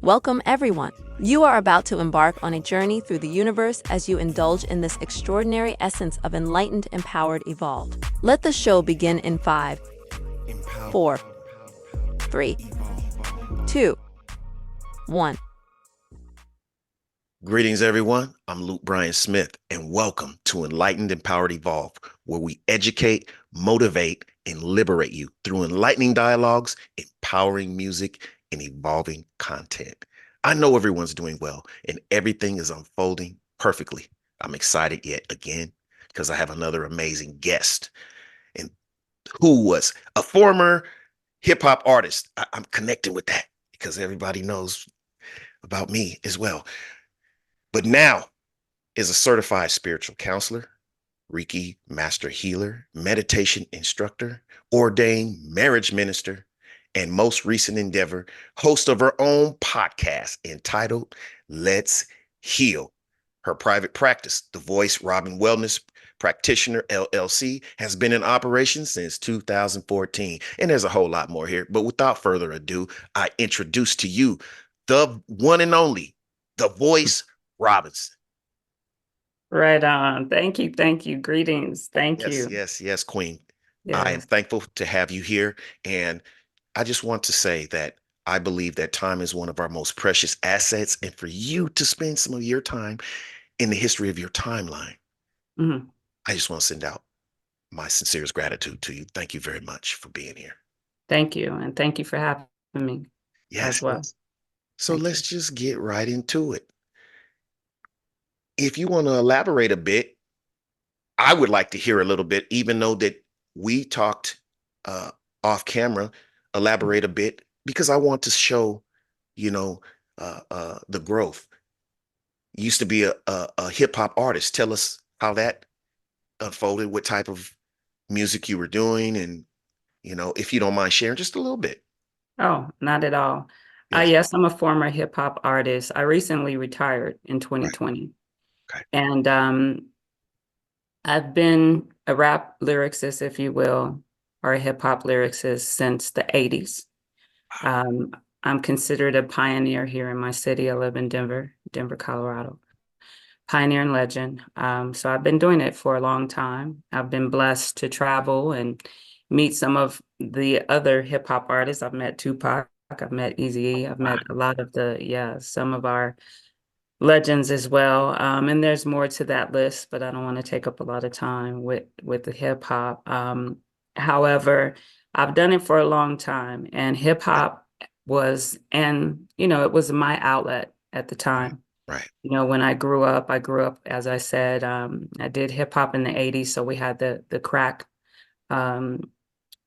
Welcome, everyone. You are about to embark on a journey through the universe as you indulge in this extraordinary essence of enlightened, empowered, evolved. Let the show begin in 5, 4, 3, 2, 1. Greetings, everyone. I'm Luke Bryan Smith, and welcome to Enlightened, Empowered, Evolved, where we educate, motivate, and liberate you through enlightening dialogues, empowering music, and evolving content. I know everyone's doing well, and everything is unfolding perfectly. I'm excited yet again because I have another amazing guest, and who was a former hip hop artist. I'm connecting with that because everybody knows about me as well. But now is a certified spiritual counselor, Reiki Master Healer, meditation instructor, ordained marriage minister, and most recent endeavor, host of her own podcast entitled Let's Heal. Her private practice, TheVoice Robinson Wellness Practitioner LLC, has been in operation since 2014. And there's a whole lot more here. But without further ado, I introduce to you the one and only TheVoice Robinson. Right on. Thank you. Thank you. Greetings. Thank Yes, you. yes, Queen. I am Yes. thankful to have you here. And I just want to say that I believe that time is one of our most precious assets. And for you to spend some of your time in the history of your timeline, Mhm. I just want to send out my sincerest gratitude to you. Thank you very much for being here. Thank you. And thank you for having me Yes, as well. yes. So Thank let's you. just get right into it. If you want to elaborate a bit, I would like to hear a little bit, even though that we talked uh, off camera, elaborate a bit, because I want to show, you know, the growth. You used to be a hip hop artist. Tell us how that unfolded, what type of music you were doing, and, if you don't mind sharing just a little bit. Oh, not at all. Yes. Yes, I'm a former hip hop artist. I recently retired in Right. 2020. Okay. And I've been a rap lyricist, if you will, or a hip hop lyricist since the 80s. Um, I'm considered a pioneer here in my city. I live in Denver, Colorado. Pioneer and legend. So I've been doing it for a long time. I've been blessed to travel and meet some of the other hip hop artists. I've met Tupac, I've met Eazy-E, I've met a lot of some of our legends as well. And there's more to that list, but I don't want to take up a lot of time with the hip hop. However, I've done it for a long time, and hip hop it was my outlet at the Right. time. Right. When I grew up, as I said, I did hip hop in the 80s. So we had the crack um,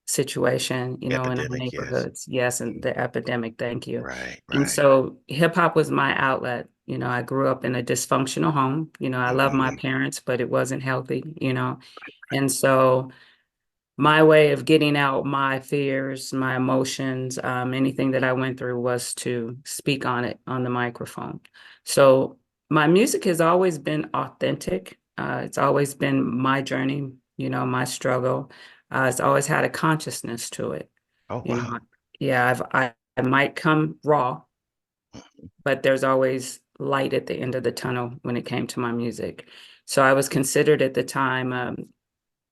situation, in our Epidemic. Yes. neighborhoods. Yes, and the epidemic. Thank you. Right. And Right. so hip hop was my outlet. I grew up in a dysfunctional home. I love my Mhm. parents, but it wasn't healthy. And so my way of getting out my fears, my emotions, anything that I went through was to speak on it on the microphone. So my music has always been authentic. It's always been my journey, my struggle. It's always had a consciousness to it. Oh, You wow. know, yeah, I might come raw, but there's always light at the end of the tunnel when it came to my music. So I was considered at the time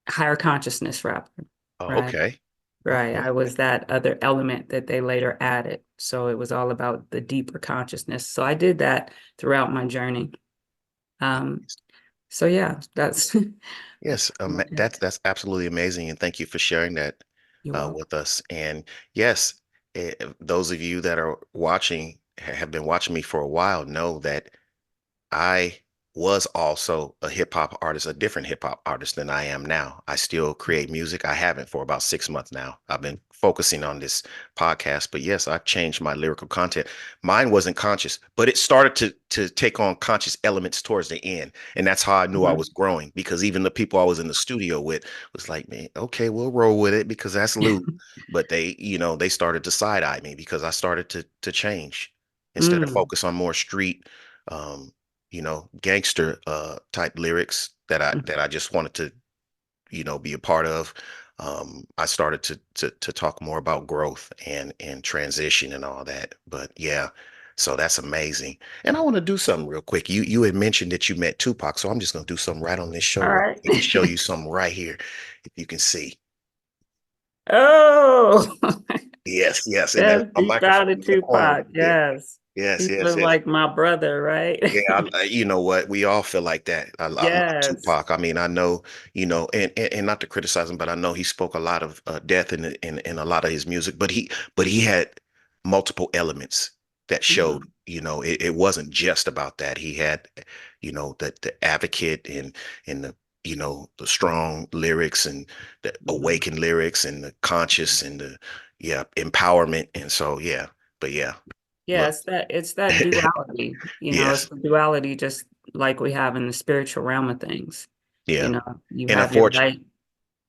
higher consciousness rapper, Oh, right? okay. Right. Okay. I was that other element that they later added. So it was all about the deeper consciousness. So I did that throughout my journey. Um, so yeah, that's Yes, okay. that's absolutely amazing, and thank you for sharing that You're welcome. with us. And yes, those of you that are watching have been watching me for a while know that I was also a hip hop artist, a different hip hop artist than I am now. I still create music. I haven't for about 6 months now. I've been focusing on this podcast, but yes, I've changed my lyrical content. Mine wasn't conscious, but it started to take on conscious elements towards the end, and that's how I knew I Mhm. was growing. Because even the people I was in the studio with was like, "Man, okay, we'll roll with it because that's Lou." But they started to side eye me because I started to change instead of Mm. focus on more street. Um, gangster type lyrics that I just wanted to, be a part of. I started to talk more about growth and transition and all that. But yeah, So that's amazing. And I want to do something real quick. You had mentioned that you met Tupac, so I'm just going to do something right on this show All real right. quick and show you something right here, if you can see. Oh, Yes, yes. And yes, there's my he microphone shouted in the corner right Tupac. here. Yes. Yes, He yes, feels yes. like my brother, right? Yeah, you know what? We all feel like that. I love Yes. Tupac. I mean, I know, and not to criticize him, but I know he spoke a lot of death in a lot of his music. But he had multiple elements that showed, Mhm. it wasn't just about that. He had, the advocate and the strong lyrics and the Mhm. awakened lyrics and the conscious and the empowerment. And so but Yeah, look. it's that duality, it's Yes. the duality just like we have in the spiritual realm of things. Yeah. You And have your unfortunately, light.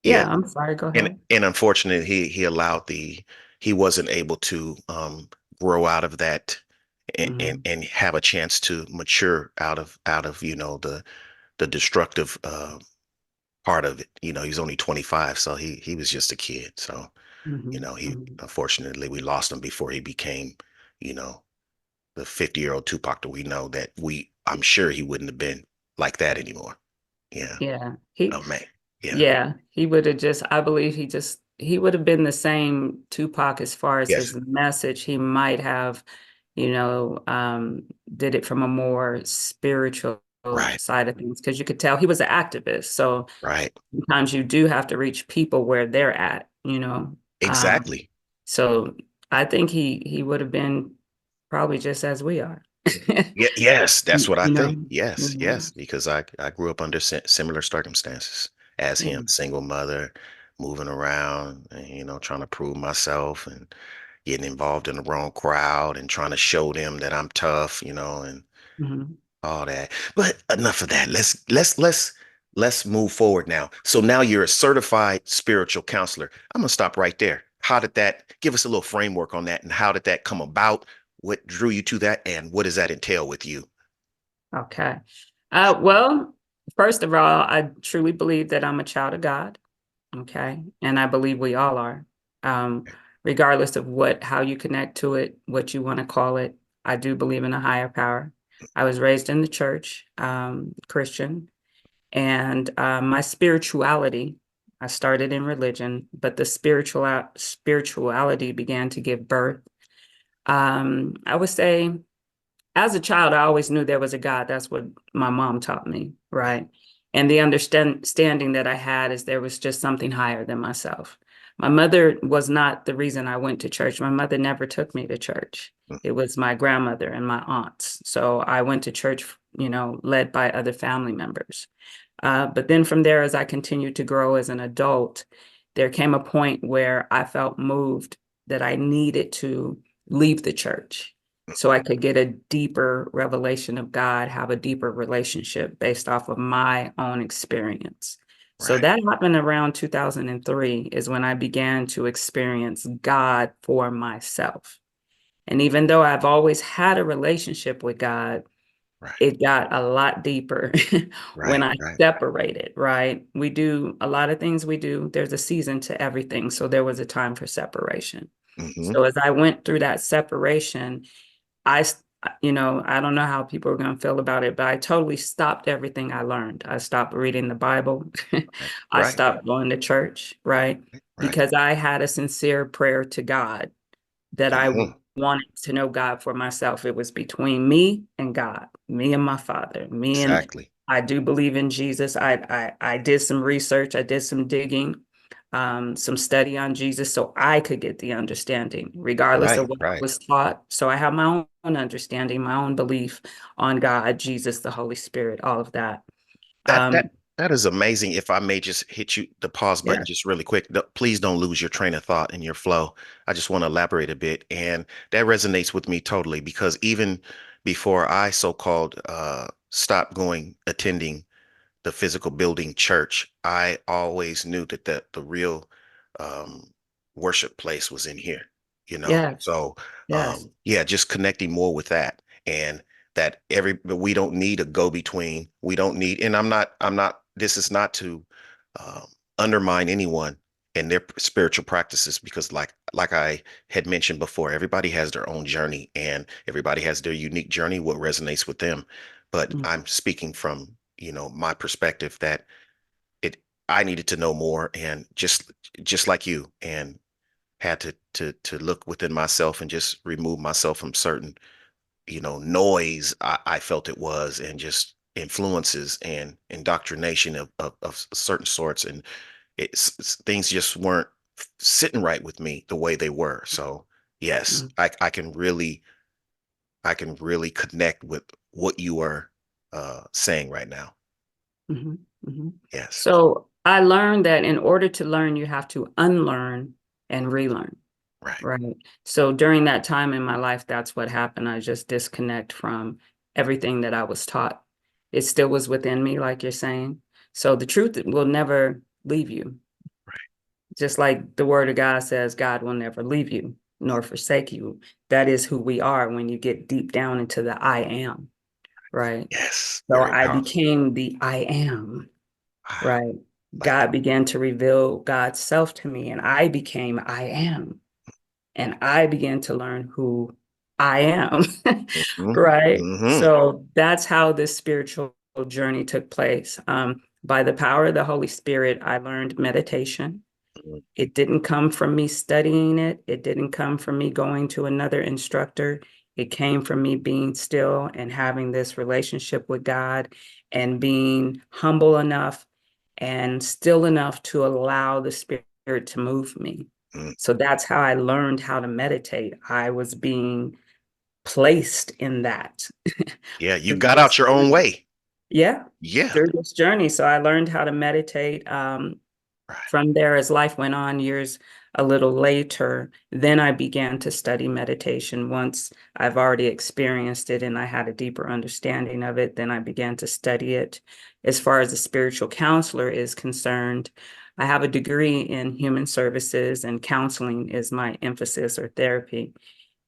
yeah. Yeah, I'm sorry, go And ahead. and unfortunately, he wasn't able to grow out of that Hmm. and have a chance to mature out of the destructive part of it. He's only 25, so he was just a kid. So, Hmm. he Hmm. unfortunately we lost him before he became, you know, the 50-year-old Tupac that we know that I'm sure he wouldn't have been like that anymore. Yeah. Yeah. Oh man. Yeah. Yeah, he would have I believe he would have been the same Tupac as far as Yes. his message. He might have, you know, um, did it from a more spiritual Right. side of things because you could tell he was an activist. So Right. sometimes you do have to reach people where they're at. Exactly. So I think he would have been probably just as we are. Yeah, yes, that's what I You think. know? Yes, Mhm. yes, because I grew up under similar circumstances as him, Mhm. single mother, moving around, and, trying to prove myself and getting involved in the wrong crowd and trying to show them that I'm tough, and Mhm. all that. But enough of that. Let's move forward now. So now you're a certified spiritual counselor. I'm gonna stop right there. How did that give us a little framework on that, and how did that come about? What drew you to that, and what does that entail with you? Okay. Well, first of all, I truly believe that I'm a child of God. Okay. And I believe we all are. Um, Regardless of how you connect to it, what you want to call it, I do believe in a higher power. I was raised in the church, Christian, and my spirituality, I started in religion, but the spirituality began to give birth. I would say as a child, I always knew there was a God. That's what my mom taught me, Right. right? And the understanding that I had is there was just something higher than myself. My mother was not the reason I went to church. My mother never took me to church. Mm. It was my grandmother and my aunts. So I went to church, led by other family members. But then from there, as I continued to grow as an adult, there came a point where I felt moved that I needed to leave the church so I could get a deeper revelation of God, have a deeper relationship based off of my own experience. So Right. that happened around 2003 is when I began to experience God for myself. And even though I've always had a relationship with God, Right. it got a lot deeper when Right. I Right. separated, right? We do a lot of things we do. There's a season to everything. So there was a time for separation. Mm-hmm. So as I went through that separation, I, I don't know how people are going to feel about it, but I totally stopped everything I learned. I stopped reading the Bible. Right. I Right. stopped going to church, right? Right. Because I had a sincere prayer to God that I Mm-hmm. wanted to know God for myself. It was between me and God, me and my father, me and Exactly. I do believe in Jesus. I did some research, I did some digging, some study on Jesus so I could get the understanding, regardless of Right. what I Right. was taught. So I have my own understanding, my own belief on God, Jesus, the Holy Spirit, all of that. That Um, that that is amazing. If I may just hit you the pause button yeah, just really quick. Please don't lose your train of thought and your flow. I just want to elaborate a bit. And that resonates with me totally because even before I so-called stopped attending the physical building church, I always knew that the real um, worship place was in here, yes, So, yes, yeah, just connecting more with that, and that but we don't need a go-between. We don't need, and I'm not. This is not to um, undermine anyone and their spiritual practices, because like I had mentioned before, everybody has their own journey and everybody has their unique journey, what resonates with them. But Mm, I'm speaking from, my perspective that it I needed to know more, and just like you, and had to look within myself and just remove myself from certain, noise I felt it was, and just influences and indoctrination of certain sorts. And things just weren't sitting right with me the way they were. So yes, mm, I can really connect with what you are saying right now. mhm, mhm. Yes. So I learned that in order to learn, you have to unlearn and relearn. Right. Right. So during that time in my life, that's what happened. I just disconnect from everything that I was taught. It still was within me, like you're saying. So the truth will never leave you. Just like the word of God says, God will never leave you nor forsake you. That is who we are when you get deep down into the I am, right? Yes. So Very I powerful. became the I am, Wow. right? Like God began to reveal God's self to me, and I became I am. And I began to learn who I am, hmm right? hmm So that's how this spiritual journey took place. By the power of the Holy Spirit, I learned meditation. It didn't come from me studying it. It didn't come from me going to another instructor. It came from me being still and having this relationship with God and being humble enough and still enough to allow the Spirit to move me. So that's how I learned how to meditate. I was being placed in that Yeah, you through got out this your own journey. way. Yeah, Yeah. through this journey. So I learned how to meditate. Right. From there, as life went on, years a little later, then I began to study meditation. Once I've already experienced it and I had a deeper understanding of it, then I began to study it. As far as a spiritual counselor is concerned, I have a degree in human services, and counseling is my emphasis, or therapy.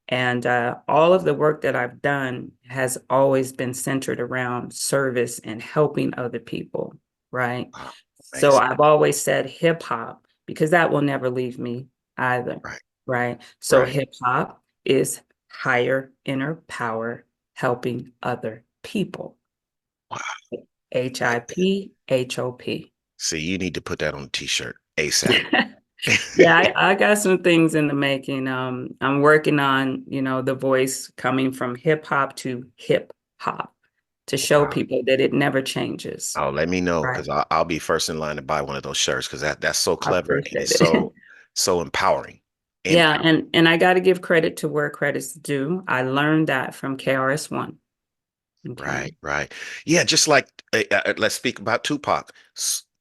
And all of the work that I've done has always been centered around service and helping other people, right? Wow. So Amazing. I've always said hip hop because that will never leave me either, Right. right? So Right. hip hop is higher inner power helping other people. Wow. Like that. HIPHOP. See, you need to put that on a t-shirt ASAP. Yeah, I got some things in the making. I'm working on, the voice coming from hip hop to hip hop to show Wow. people that it never changes. Oh, let me know, Right. because I'll be first in line to buy one of those shirts, because that's so I clever and appreciate it's it. so empowering. And Yeah, and I got to give credit to where credit's due. I learned that from KRS-One. Okay. right, right. Yeah, just like let's speak about Tupac.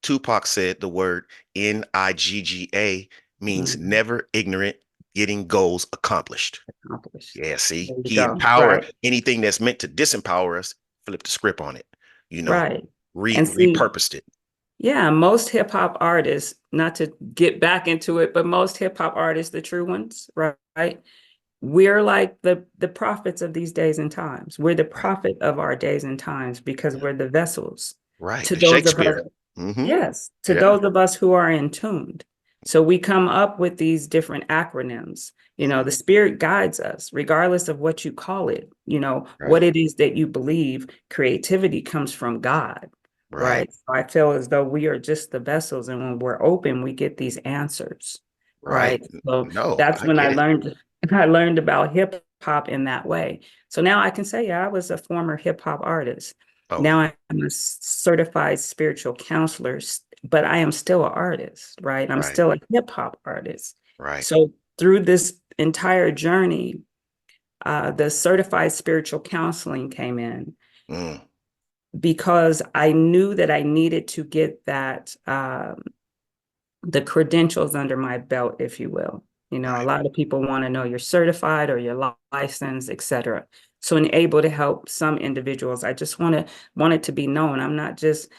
Tupac said the word NIGGA means Mhm. never ignorant, getting goals accomplished. Accomplished. Yeah, see, There you he go. empowered Right. anything that's meant to disempower us, flip the script on it, you know, Right. And see, repurposed it. yeah, most hip hop artists, not to get back into it, but most hip hop artists, the true ones, right? We're like the prophets of these days and times. We're the Right, prophet of our days and times because we're the vessels right. to The those of us. Shakespeare. Hmm. Yes, to Yeah. those of us who are in tuned. So we come up with these different acronyms. Mhm. The spirit guides us, regardless of what you call it, what Right, it is that you believe. Creativity comes from God, right, right? So I feel as though we are just the vessels, and when we're open, we get these answers, right. right? So No, that's I when I get it. learned I learned about hip hop in that way. So now I can say, yeah, I was a former hip hop artist. Oh, Now I'm a certified spiritual counselor, but I am still an artist, right? I'm right, still a hip hop artist. right. So through this entire journey, the certified spiritual counseling came in Mm, because I knew that I needed to get that the credentials under my belt, if you will. A right, lot of people want to know you're certified or you're licensed, et cetera. So, and able to help some individuals, I just want it to be known. I'm not just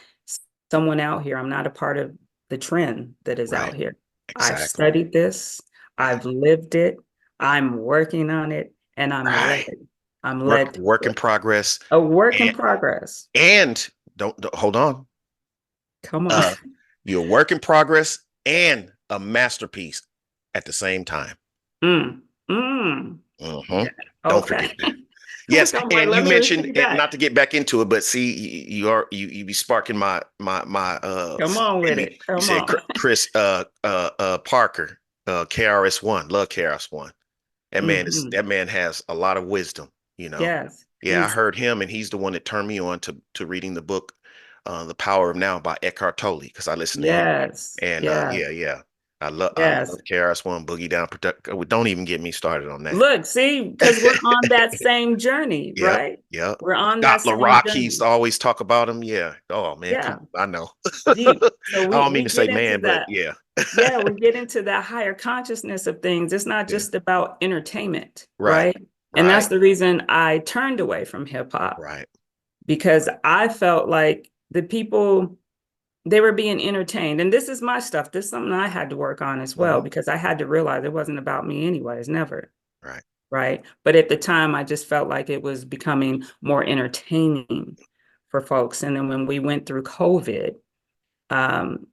someone out here. I'm not a part of the trend that is right. out here. I've Exactly. studied this. Yeah. I've lived it. I'm working on it, and I'm led. Right. I'm Work led to work in it. progress. A work in And progress. and don't hold on. Come on. Uh, you're a work in progress and a masterpiece at the same time. Mm. Mm. Hmm. Don't Okay. forget that. I'm Yes, like, and you let me mentioned receive that. not to get back into it, but see, you be sparking my Come on in with me. it. You Come said on. Chris Parker, KRS-One, love KRS-One. Hmm. That man has a lot of wisdom, you know. Yes. Yeah, I He's heard him, and he's the one that turned me on to reading the book, The Power of Now by Eckhart Tolle, because I listened to him. yes. And Yeah. yeah. I Yes. love KRS-One, Boogie Down Product. Don't even get me started on that. Look, see, because we're on that same journey, Yep, right? yep. We're on Doc that same LaRock, he used journey. to always talk about him. Yeah. Oh man, come Yeah. on. I know. Deep. So I don't mean we to say get into man, but that. yeah. Yeah, we get into that higher consciousness of things. It's not Yeah. just about entertainment, Right. right? And Right. that's the reason I turned away from hip hop, Right. because I felt like the people, they were being entertained. And this is my stuff. This is something I had to work on as well, Mhm. because I had to realize it wasn't about me anyways, never. Right. Right. But at the time, I just felt like it was becoming more entertaining for folks. And then when we went through COVID, um,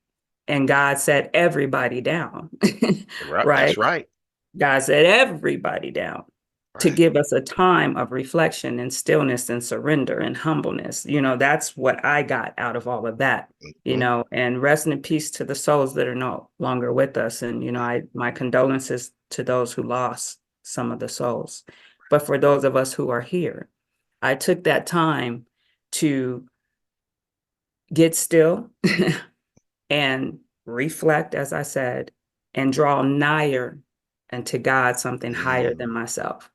and God set everybody down, Right. That's right? right. God set everybody down to Right. give us a time of reflection and stillness and surrender and humbleness. That's what I got out of all of that, Mhm. and rest in peace to the souls that are no longer with us. And, my condolences to those who lost some of the souls. But for those of us who are here, I took that time to get still and reflect, as I said, and draw nigher unto God, something higher than Mm. myself.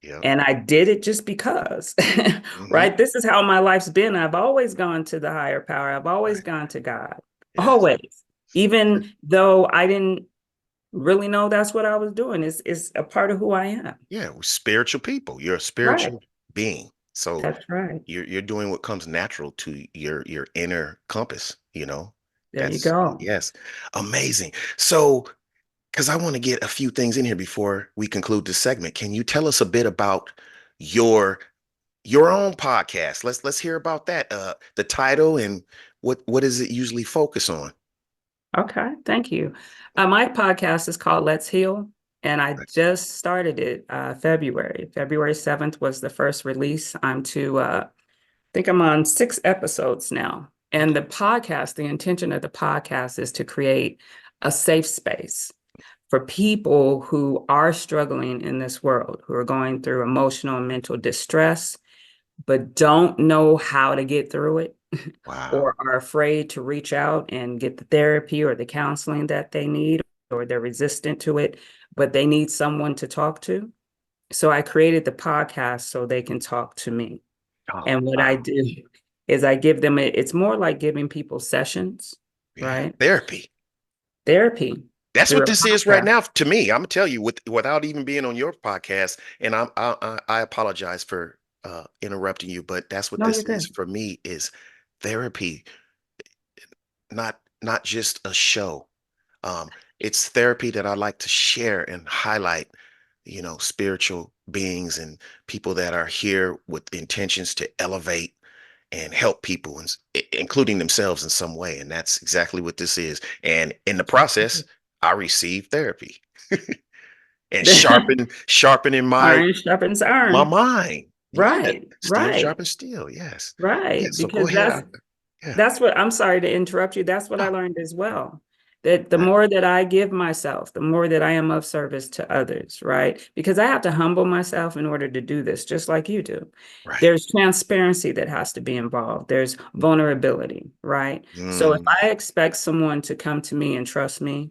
Yep. And I did it just because, Hmm. right? This is how my life's been. I've always gone to the higher power. I've always Right. gone to God, Yes. always, even though I didn't really know that's what I was doing. It's a part of who I am. Yeah. We're spiritual people. You're a Right. spiritual being. So That's right. you're doing what comes natural to your inner compass, you know. There you That's go. yes. Amazing. So because I want to get a few things in here before we conclude this segment. Can you tell us a bit about your your own podcast? Let's hear about that. The title and what does it usually focus on? Okay. Thank you. My podcast is called Let's Heal, and I just started it February. February 7th was the first release. I think I'm on 6 episodes now. And the intention of the podcast is to create a safe space for people who are struggling in this world, who are going through emotional and mental distress, but don't know how to get through it, Wow. or are afraid to reach out and get the therapy or the counseling that they need, or they're resistant to it, but they need someone to talk to. So I created the podcast so they can talk to me. Oh, And what I wow. do is I give them, it's more like giving people sessions, Yeah. right? Therapy. Therapy That's through what a this is right podcast. now to me. I'm gonna tell you without even being on your podcast, and I apologize for interrupting you, but that's what No, you're this is good. for me is therapy, not just a show. It's therapy that I like to share and highlight, spiritual beings and people that are here with intentions to elevate and help people, including themselves in some way. And that's exactly what this is. And in the process, I receive therapy and sharpening Iron sharpens my iron. mind. Yeah, Right, steel right, sharpens steel. Yes, yeah. right. So go Because ahead. Yeah, that's what, I'm sorry to interrupt you. That's what I no, learned as well. That the right, more that I give myself, the more that I am of service to others, right? Because I have to humble myself in order to do this, just like you do. right. There's transparency that has to be involved. There's vulnerability, right? So if Mm, I expect someone to come to me and trust me,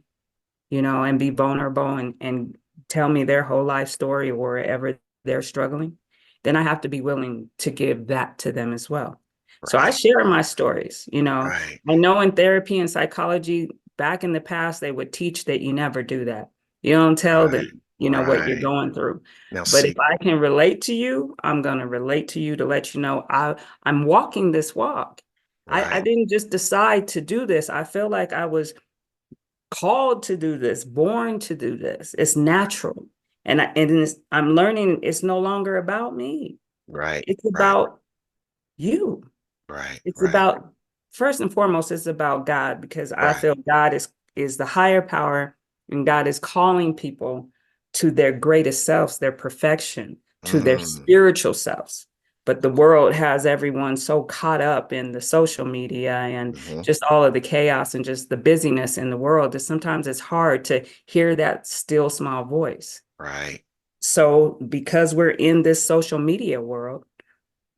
and be vulnerable and tell me their whole life story or wherever they're struggling, then I have to be willing to give that to them as well. So I right, share my stories. right, I know in therapy and psychology, back in the past, they would teach that you never do that. You don't tell right, them, what you're right. going through. Now But if see, I can relate to you, I'm going to relate to you to let you know I'm walking this walk. I right, didn't just decide to do this. I feel like I was called to do this, born to do this. It's natural. I'm learning it's no longer about me. right, It's right, about you. right, It's right, about, first and foremost, it's about God, because I right. feel God is is the higher power, and God is calling people to their greatest selves, their perfection, to their Mm, spiritual selves. But the world has everyone so caught up in the social media and mhm. just all of the chaos and just the busyness in the world that sometimes it's hard to hear that still small voice. Right, So because we're in this social media world,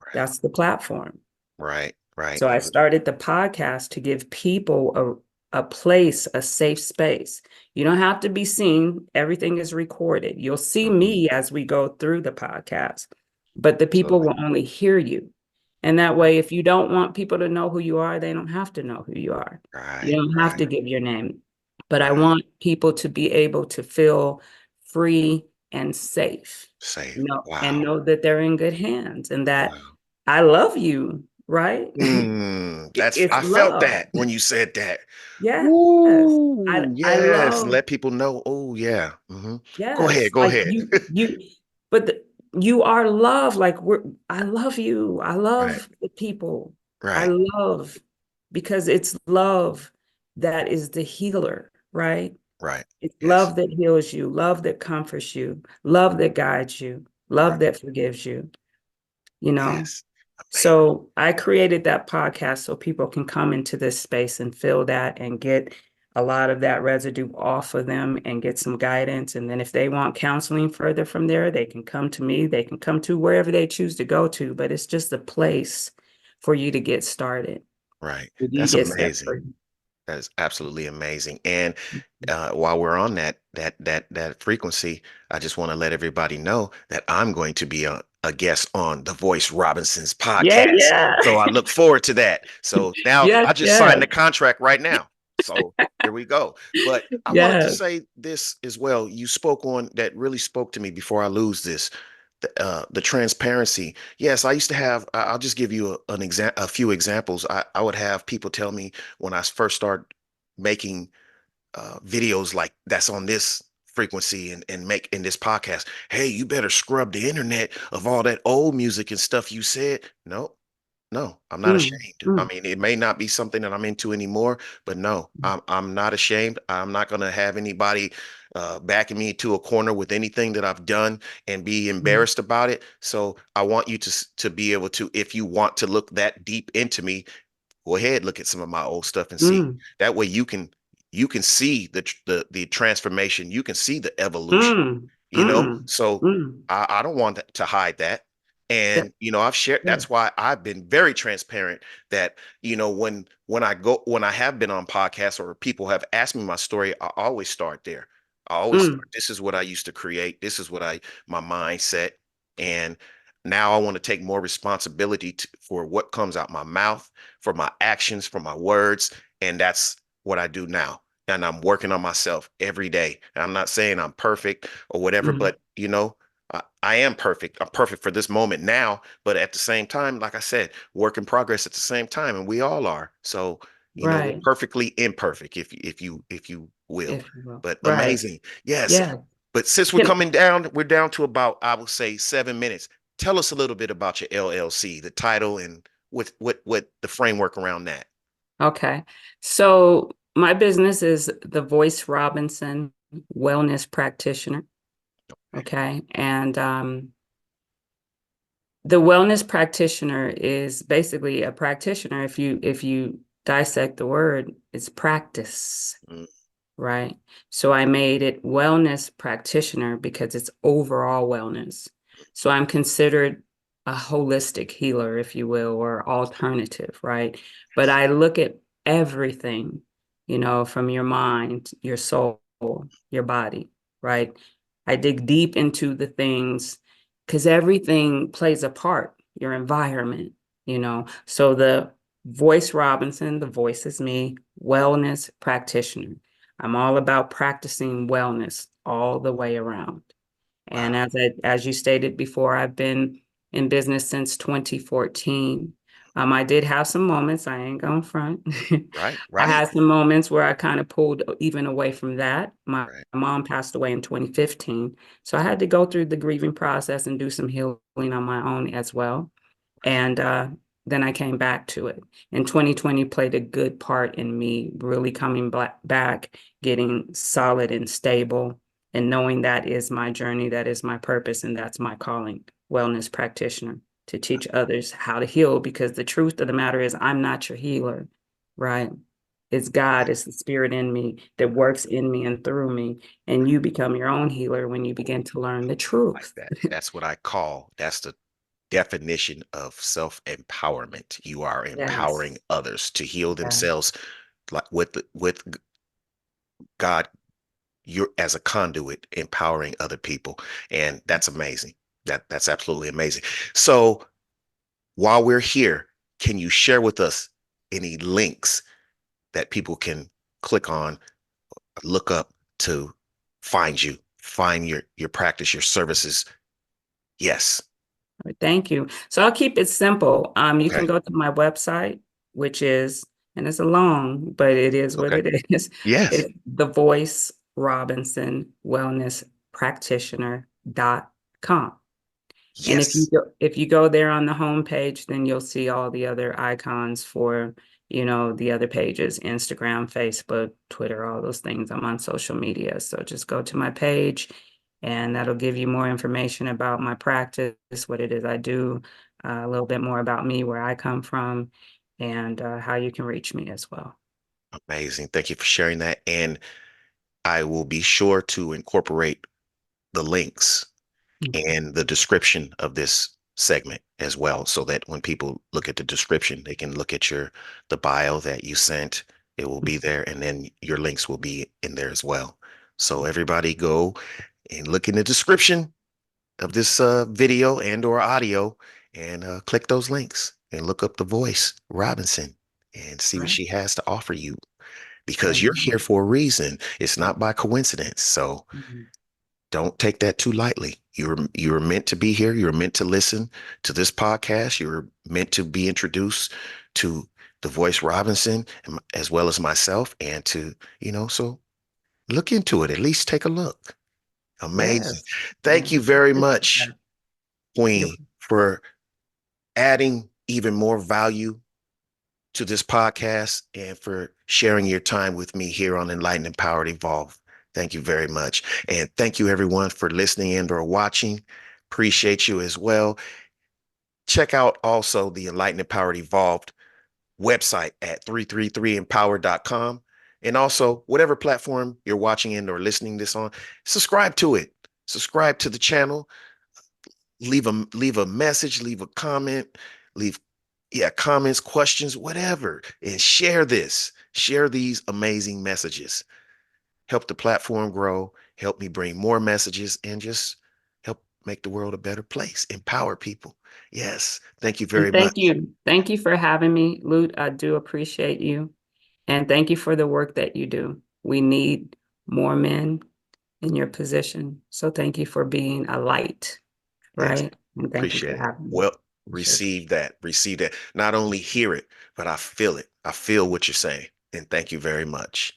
right, that's the platform. right, right. So I started the podcast to give people a place, a safe space. You don't have to be seen. Everything is recorded. You'll see Mhm. me as we go through the podcast, but the people Absolutely. will only hear you. And that way, if you don't want people to know who you are, they don't have to know who you are. You Right, don't have right, to give your name. But I right. want people to be able to feel free and safe, Safe. and Wow. know that they're in good hands and that Wow. I love you, right? It's I felt love. that when you said that. Yes. I Ooh, I yes. love, Let people know. Oh, yeah. Go yes. ahead. Go Like ahead. but you are love. Like I love you. I Right, love the people. I right, love because it's love that is the healer, right? right. It's Yes, love that heals you, love that comforts you, love that guides you, love right. that forgives you, you know? Yes. Amazing. So I created that podcast so people can come into this space and feel that and get a lot of that residue off of them and get some guidance. And then if they want counseling further from there, they can come to me. They can come to wherever they choose to go to, but it's just a place for you to get started. Right. You That's get set amazing. free. That is absolutely amazing. And while we're on that frequency, I just want to let everybody know that I'm going to be a guest on The Voice Robinson's Yeah, podcast. yeah. So I look forward to that. So now Yes, I just signed yes, the contract right now. So here we go. But I wanted to yes. say this as well. You spoke on that really spoke to me before I lose this. The transparency. Yes, I used to have. I'll just give you a few examples. I would have people tell me when I first started making videos like that's on this frequency and make in this podcast. Hey, you better scrub the internet of all that old music and stuff you said. No, no, I'm not Mm, ashamed. I mm, mean, it may not be something that I'm into anymore, but no, I'm not ashamed. I'm not gonna have anybody backing me to a corner with anything that I've done and be mm, embarrassed about it. So I want you to be able to, if you want to look that deep into me, go ahead, look at some of my old stuff and see. mm, That way you can see the transformation. You can see the evolution. mm, You know, mm, so mm. I don't want to hide that. Yeah, And I've shared. yeah. That's why I've been very transparent. That when I have been on podcasts or people have asked me my story, I always start there. I always Mm, start. This is what I used to create. This is what my mindset. And now I want to take more responsibility for what comes out my mouth, for my actions, for my words, and that's what I do now. And I'm working on myself every day. And I'm not saying I'm perfect or whatever, mm. but I am perfect. I'm perfect for this moment now, but at the same time, like I said, work in progress at the same time, and we all are. So, we're Right. perfectly imperfect, if you will. If you will. But Right. amazing, yes. Yeah. But since Can, we're down to about, I will say, 7 minutes. Tell us a little bit about your LLC, the title, and what the framework around that. okay. So my business is the Voice Robinson Wellness Practitioner. Okay. And the wellness practitioner is basically a practitioner. If you dissect the word, it's practice, Mm, right? So I made it wellness practitioner because it's overall wellness. So I'm considered a holistic healer, if you will, or alternative, right? But I look at everything, from your mind, your soul, your body, right? I dig deep into the things because everything plays a part, your environment, So the Voice Robinson, the voice is me, wellness practitioner. I'm all about practicing wellness all the way around. And wow. as you stated before, I've been in business since 2014. I did have some moments, I ain't gonna front. Right, I right, had some moments where I kind of pulled even away from that. My right. mom passed away in 2015. So I had to go through the grieving process and do some healing on my own as well. And then I came back to it. And 2020 played a good part in me really coming back, getting solid and stable, and knowing that is my journey, that is my purpose, and that's my calling, wellness practitioner, to teach others how to heal. Because the truth of the matter is, I'm not your healer, right? It's God, it's the spirit in me that works in me and through me. And you become your own healer when you begin to learn the Like truth. that. That's what I call, that's the definition of self-empowerment. You are Yes. empowering others to heal Yeah. themselves, like with God, you're as a conduit empowering other people. And that's amazing. That's absolutely amazing. So while we're here, can you share with us any links that people can click on, look up to find you, find your practice, your services? Yes. Thank you. So I'll keep it simple. You Okay. can go to my website, which is, and it's a long, but it is what Okay. it is. Yes. It's TheVoice Robinson Wellness Practitioner.com. And Yes. if you go there on the homepage, then you'll see all the other icons for, the other pages, Instagram, Facebook, Twitter, all those things. I'm on social media. So just go to my page and that'll give you more information about my practice, what it is I do, a little bit more about me, where I come from, and how you can reach me as well. Amazing. Thank you for sharing that. And I will be sure to incorporate the links Okay. and the description of this segment as well, so that when people look at the description, they can look at the bio that you sent. It will be there, and then your links will be in there as well. So everybody go and look in the description of this video and or audio, and click those links and look up TheVoice Robinson and see what Right. she has to offer you, because you're here Amen. for a reason. It's not by coincidence. So Mhm. don't take that too lightly. You're meant to be here. You're meant to listen to this podcast. You're meant to be introduced to TheVoice Robinson, as well as myself, and to, so look into it. At least take a look. Amazing. Yes. Thank Yeah. you very much, You're Queen, for adding even more value to this podcast and for sharing your time with me here on Enlightened, Empowered, Evolved. Thank you very much. And thank you everyone for listening and or watching. Appreciate you as well. Check out also the Enlightened, Empowered, Evolved website at 333empower.com. And also whatever platform you're watching and or listening this on, subscribe to it. Subscribe to the channel. Leave a message, leave a comment, leave comments, questions, whatever, and share these amazing messages. Help the platform grow, help me bring more messages, and just help make the world a better place, empower people. Yes, thank you And very much. thank you for having me, Lute. I do appreciate you. And thank you for the work that you do. We need more men in your position. So thank you for being a light, Yes, right? And thank you for appreciate it. having me. Well, Appreciate receive that. Not only hear it, but I feel it. I feel what you're saying, and thank you very much.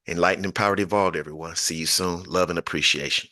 Enlightened, Empowered, Evolved, everyone. See you soon. Love and appreciation.